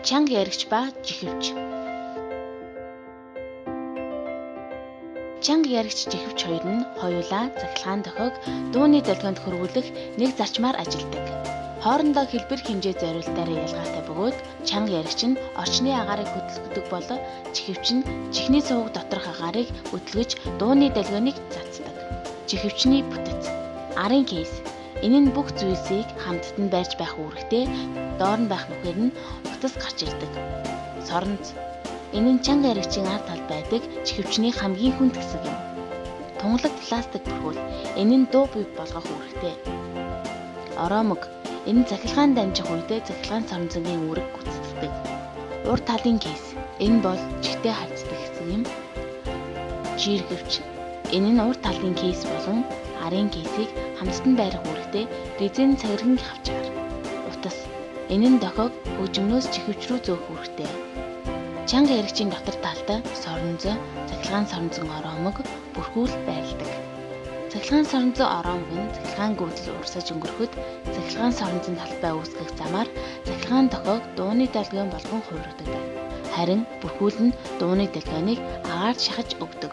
Чанга яригч ба жихвч. Чанга яригч жихвч хоёр нь хоёулаа цахилгаан дохиог дууны долгионд хөрвүүлэх нэг зарчмаар ажилладаг. Хоорондоо хэлбэр хэмжээ зориултаараа ялгаатай бөгөөд чанга яригч нь орчны агаарыг хөдөлгөдөг бол жихвч нь чихний сувг доторх агаарыг хөдөлгөж дууны долгионыг цацдаг. Жихвчний бүтэц. Арын кейс. Энэ нь бүх зүйлсийг хамтд нь барьж байх үүрэгтэй. Доор нь байх нүхээр нь утас гарч ирдэг. Соронц. Энэ нь чанга яригчийн ард талд байдаг чихвчний хамгийн хүнд хэсэг юм. Тунгалаг пластик бүрхүүл. Энэ нь дуу бий болгох үүрэгтэй. Ороомог. Энэ нь цахилгаан дамжих үедээ цахилгаан соронзонгийн үүрэг гүйцэтгэдэг. Урд талын кейс. Энэ бол чихтэй харьцдаг хэсэг юм. Жиргэвч. Энэ нь урд талын кейс болон арын кейсийг хамтд нь байрах үүрэгтэй резин цагиргийн хавчаар. Утас. Энэ нь дохиог хөгжмнөөс чихвч рүү зөөх үүрэгтэй. Чанга яригчийн дотор талтай соронзоо, цахилгаан соронзон ороомог, бүрхүүл байрладаг. Цахилгаан соронзон ороомог нь цахилгаан гүйдэл урсаж өнгөрөхөд цахилгаан соронзон талбай үүсгэх замаар цахилгаан дохиог дууны долгион болгон хувиргадаг. Харин бүрхүүл нь дууны долгионыг агаард шахаж өгдөг.